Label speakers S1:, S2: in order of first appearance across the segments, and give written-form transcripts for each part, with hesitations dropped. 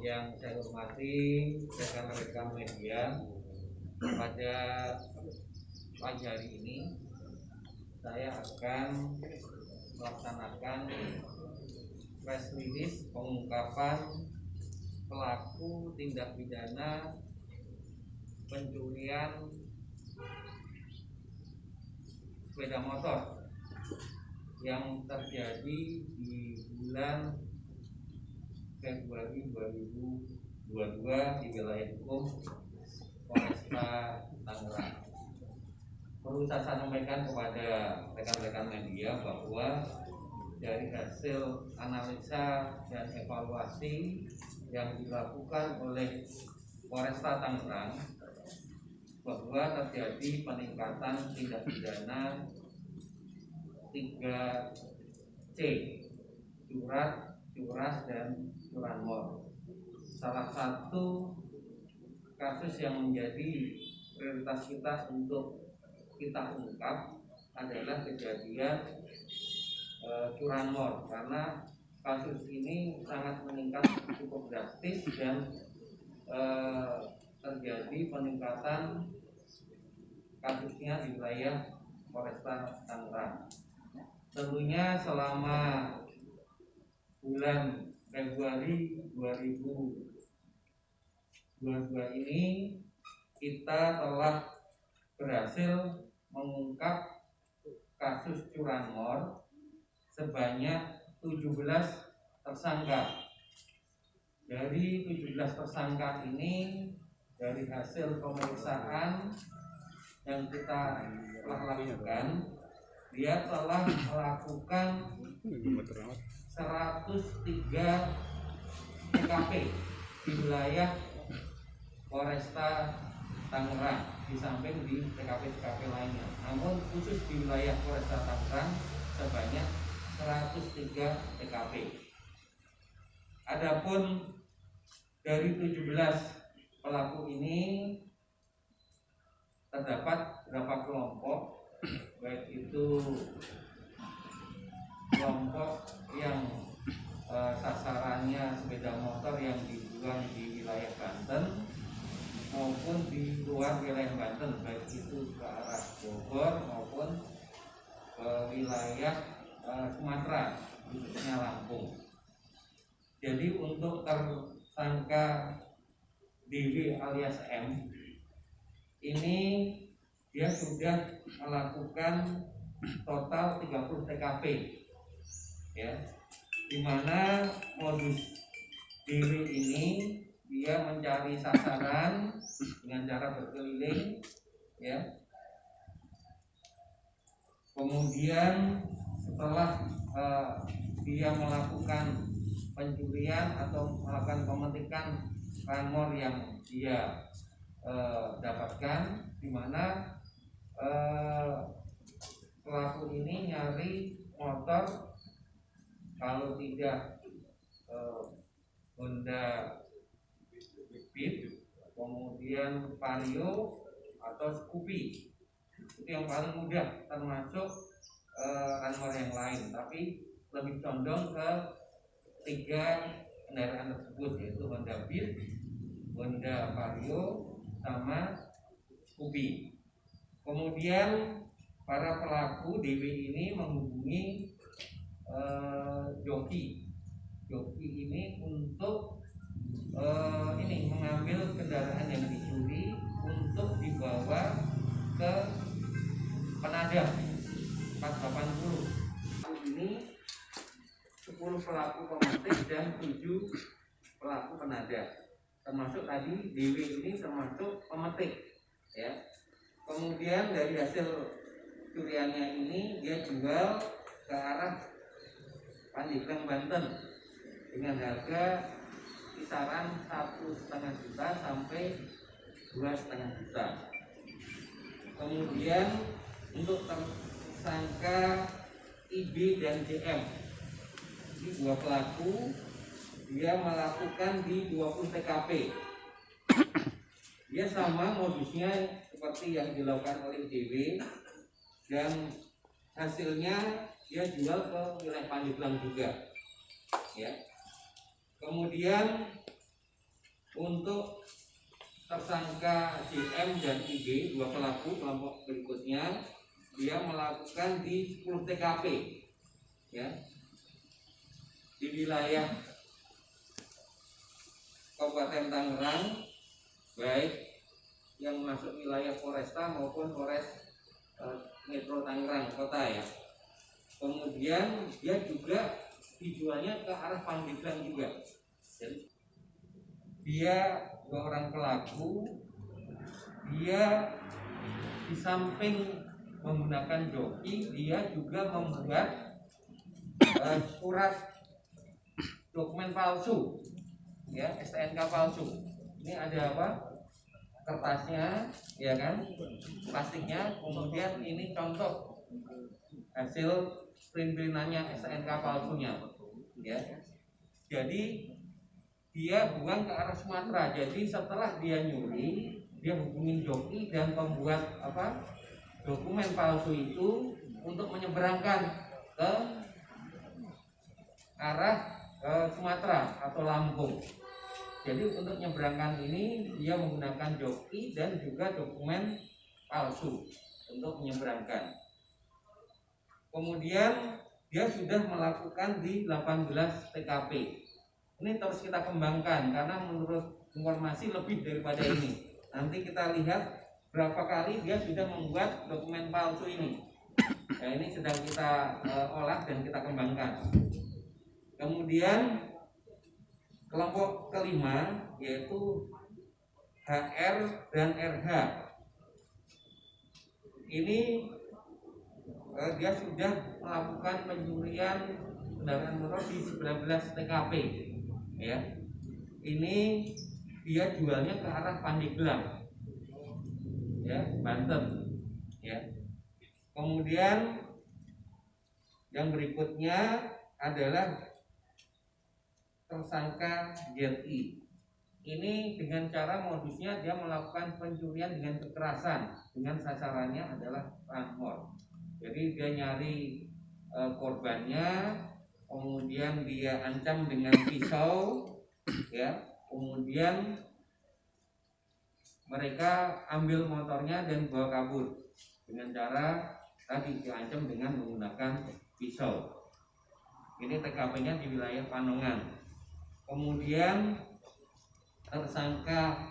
S1: Yang saya hormati rekan-rekan media, pada pagi hari ini saya akan melaksanakan press release pengungkapan pelaku tindak pidana pencurian sepeda motor yang terjadi di bulan Februari 2022 di wilayah hukum Polresta Tangerang. Perlu saya sampaikan kepada rekan-rekan media bahwa dari hasil analisa dan evaluasi yang dilakukan oleh Polresta Tangerang bahwa terjadi peningkatan tindak pidana 3C, curas dan curanmor. Salah satu kasus yang menjadi prioritas kita untuk kita ungkap adalah kejadian curanmor, karena kasus ini sangat meningkat cukup drastis dan terjadi peningkatan kasusnya di wilayah Polresta Tangerang. Tentunya selama bulan Februari 2022 ini kita telah berhasil mengungkap kasus curanmor sebanyak 17 tersangka. Dari 17 tersangka ini, dari hasil pemeriksaan yang kita telah lakukan, dia telah melakukan 103 TKP di wilayah Polresta Tangerang, di samping di TKP-TKP lainnya. Namun khusus di wilayah Polresta Tangerang sebanyak 103 TKP. Adapun dari 17 pelaku ini terdapat beberapa kelompok, baik itu kelompok yang sasarannya sepeda motor yang dibuang di wilayah Banten maupun di luar wilayah Banten, baik itu ke arah Bogor maupun ke wilayah Sumatera, khususnya Lampung. Jadi untuk tersangka DW alias M ini, dia sudah melakukan total 30 TKP, ya, di mana modus DW ini dia mencari sasaran dengan cara berkeliling, ya. Kemudian setelah dia melakukan pencurian atau melakukan pemetikan curanmor yang dia dapatkan, di mana pelaku ini nyari motor, kalau tidak Honda Beat, kemudian Vario atau Scoopy. Itu yang paling mudah, termasuk curanmor yang lain, tapi lebih condong ke 3 kendaraan tersebut, yaitu Honda Beat, Honda Vario, sama Scoopy. Kemudian para pelaku DW ini menghubungi joki ini untuk mengambil kendaraan yang dicuri untuk dibawa ke Penadah 480. Ini 10 pelaku pemetik dan 7 pelaku penadah, termasuk tadi DW ini termasuk pemetik, ya. Kemudian dari hasil curiannya ini dia jual ke arah Pandeglang, Banten dengan harga kisaran 1,5 juta sampai 2,5 juta. Kemudian untuk tersangka IB dan JM, ini 2 pelaku, dia melakukan di 20 TKP. Dia sama modusnya seperti yang dilakukan oleh DW, dan hasilnya dia jual ke wilayah Pandeglang juga, ya. Kemudian untuk tersangka JM dan IG, dua pelaku kelompok berikutnya, dia melakukan di 10 TKP ya, di wilayah Kabupaten Tangerang, baik yang masuk wilayah Polresta maupun Polres Metro Tangerang Kota ya. Kemudian dia juga dijualnya ke arah Pandeglang juga. Jadi, dia dua orang pelaku, dia di samping menggunakan joki, dia juga membuat surat dokumen palsu ya, STNK palsu. Ini ada apa? Kertasnya ya kan, plastiknya, kemudian ini contoh hasil print-printannya STNK palsunya ya. Jadi dia buang ke arah Sumatera. Jadi setelah dia nyuri, dia hubungin joki dan pembuat apa dokumen palsu itu untuk menyeberangkan ke arah Sumatera atau Lampung. Jadi untuk menyeberangkan ini dia menggunakan joki dan juga dokumen palsu untuk menyeberangkan. Kemudian dia sudah melakukan di 18 TKP. Ini terus kita kembangkan karena menurut informasi lebih daripada ini. Nanti kita lihat berapa kali dia sudah membuat dokumen palsu ini. Nah, ini sedang kita olah dan kita kembangkan. Kemudian kelompok kelima yaitu HR dan RH. Ini dia sudah melakukan pencurian kendaraan motor di 19 TKP ya. Ini dia jualnya ke arah Pandeglang ya, Banten ya. Kemudian yang berikutnya adalah tersangka JI. Ini dengan cara modusnya dia melakukan pencurian dengan kekerasan, dengan sasarannya adalah transport. Jadi dia nyari korbannya, kemudian dia ancam dengan pisau, ya. Kemudian mereka ambil motornya dan bawa kabur dengan cara tadi diancam dengan menggunakan pisau. Ini TKP-nya di wilayah Panongan. Kemudian tersangka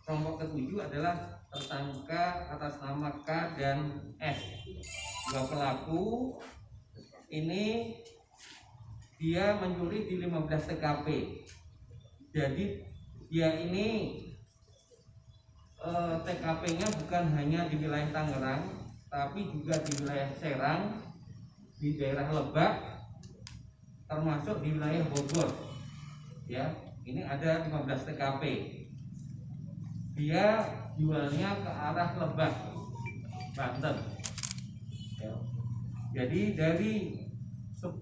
S1: kelompok ketujuh adalah tersangka atas nama K dan S. Dua pelaku ini dia mencuri di 15 TKP. Jadi dia ini TKP-nya bukan hanya di wilayah Tangerang, tapi juga di wilayah Serang, di daerah Lebak, termasuk di wilayah Bogor. Ya, ini ada 15 TKP. Dia jualnya ke arah Lebak, Banten. Ya. Jadi dari 7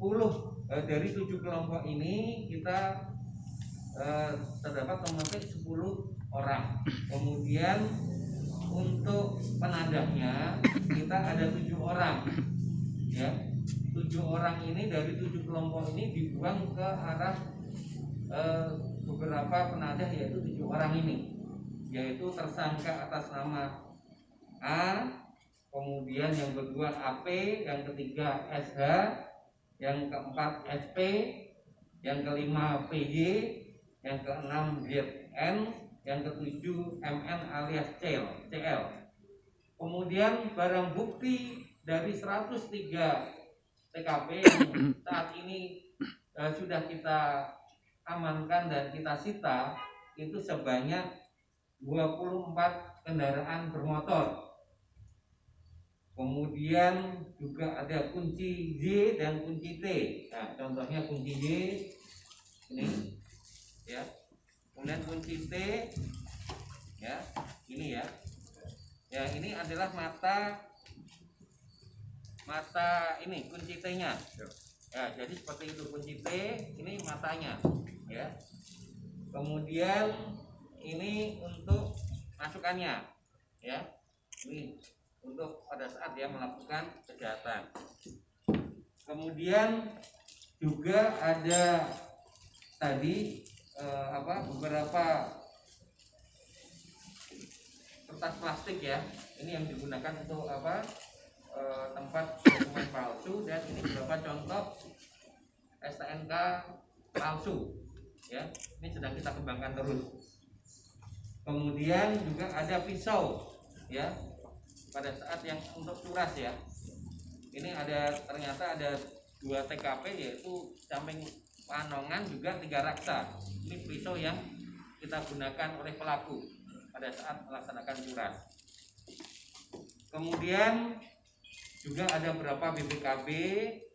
S1: kelompok ini kita terdapat memetik 10 orang. Kemudian untuk penadahnya kita ada 7 orang. Ya, 7 orang ini dari 7 kelompok ini dibuang ke arah beberapa penadah, yaitu 7 orang ini, yaitu tersangka atas nama A, kemudian yang kedua AP, yang ketiga SH, yang keempat SP, yang kelima PJ, yang keenam ZN, yang ketujuh MN alias CL. Kemudian barang bukti dari 103 TKP yang saat ini sudah kita amankan dan kita sita itu sebanyak 24 kendaraan bermotor. Kemudian juga ada kunci J dan kunci T. Nah, contohnya kunci J ini ya. Kemudian kunci T ya, ini ya. Ya, ini adalah mata ini kunci T-nya. Ya, jadi seperti itu kunci T, ini matanya ya. Kemudian ini untuk masukannya ya. Ini untuk pada saat dia melakukan kejahatan. Kemudian juga ada tadi beberapa kertas plastik ya. Ini yang digunakan untuk apa? Tempat dokumen palsu, dan ini beberapa contoh STNK palsu ya. Ini sedang kita kembangkan terus. Kemudian juga ada pisau ya, pada saat yang untuk curas ya. Ini ternyata ada 2 TKP, yaitu samping Panongan juga 3 Raksa. Ini pisau yang kita gunakan oleh pelaku pada saat melaksanakan curas. Kemudian juga ada beberapa BPKB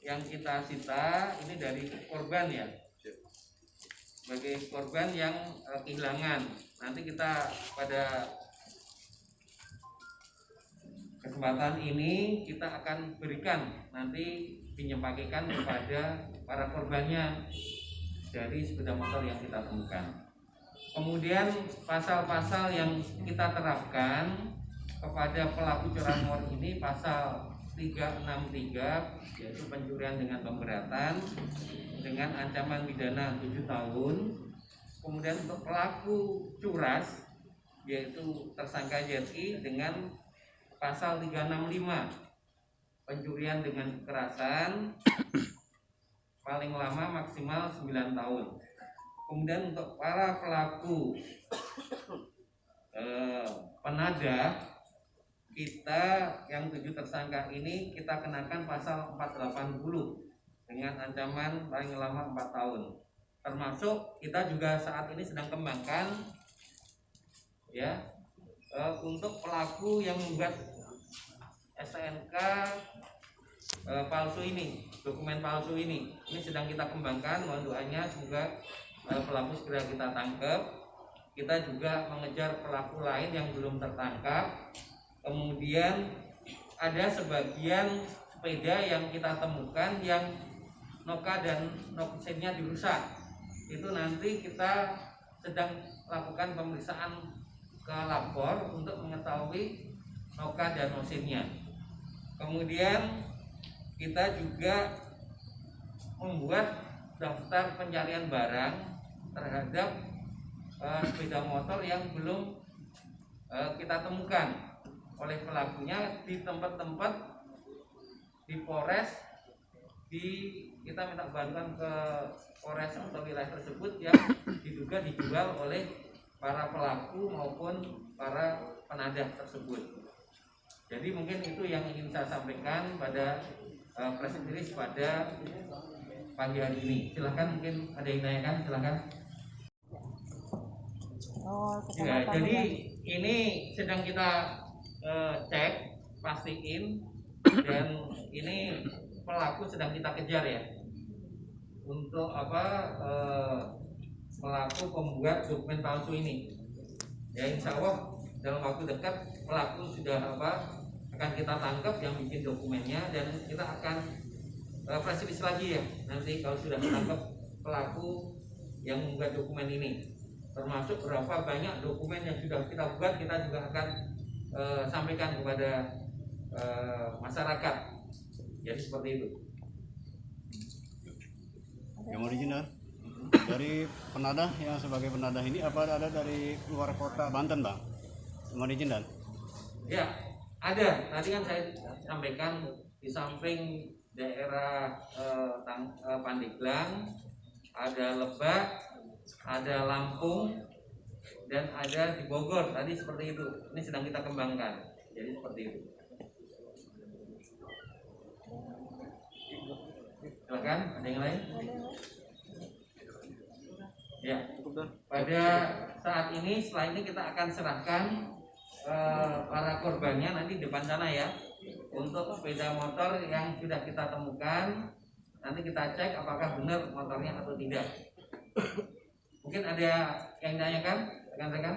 S1: yang kita sita, ini dari korban ya, sebagai korban yang kehilangan. Nanti kita pada kesempatan ini kita akan berikan nanti penyampaikan kepada para korbannya dari sepeda motor yang kita temukan. Kemudian pasal-pasal yang kita terapkan kepada pelaku curanmor ini pasal 363, yaitu pencurian dengan pemberatan dengan ancaman pidana 7 tahun. Kemudian untuk pelaku curas yaitu tersangka JRI dengan pasal 365, pencurian dengan kekerasan, paling lama maksimal 9 tahun. Kemudian untuk para pelaku penadah, kita yang 7 tersangka ini kita kenakan pasal 480 dengan ancaman paling lama 4 tahun. Termasuk kita juga saat ini sedang kembangkan ya, untuk pelaku yang membuat STNK palsu ini, dokumen palsu ini sedang kita kembangkan. Mohon doanya semoga pelaku segera kita tangkap. Kita juga mengejar pelaku lain yang belum tertangkap. Kemudian ada sebagian sepeda yang kita temukan yang noka dan nokennya dirusak. Itu nanti kita sedang lakukan pemeriksaan ke lapor untuk mengetahui noka dan nokennya. Kemudian kita juga membuat daftar pencarian barang terhadap sepeda motor yang belum kita temukan oleh pelakunya di tempat-tempat di Polres. Kita minta bantuan ke Polres atau wilayah tersebut yang diduga dijual oleh para pelaku maupun para penadah tersebut. Jadi mungkin itu yang ingin saya sampaikan pada press release pada pagi hari ini. Silahkan, mungkin ada yang tanyakan, silahkan. Ya, jadi ini sedang kita cek, pastiin, dan ini pelaku sedang kita kejar ya, untuk pelaku pembuat dokumen palsu ini. Ya, insya Allah dalam waktu dekat pelaku sudah akan kita tangkap yang bikin dokumennya, dan kita akan press release lagi ya nanti kalau sudah ditangkap pelaku yang membuat dokumen ini, termasuk berapa banyak dokumen yang sudah kita buat. Kita juga akan sampaikan kepada masyarakat. Jadi seperti itu.
S2: Yang original dari penadah, yang sebagai penadah ini apa ada dari luar kota Banten, Bang? Yang original?
S1: Ya, ada. Tadi kan saya sampaikan di samping daerah Pandeglang, ada Lebak, ada Lampung, dan ada di Bogor. Tadi seperti itu. Ini sedang kita kembangkan. Jadi seperti itu. Silakan, ada yang lain? Ya. Pada saat ini, setelah ini kita akan serahkan para korbannya nanti depan sana ya, untuk sepeda motor yang sudah kita temukan. Nanti kita cek apakah benar motornya atau tidak. Mungkin ada yang tanyakan rekan-rekan?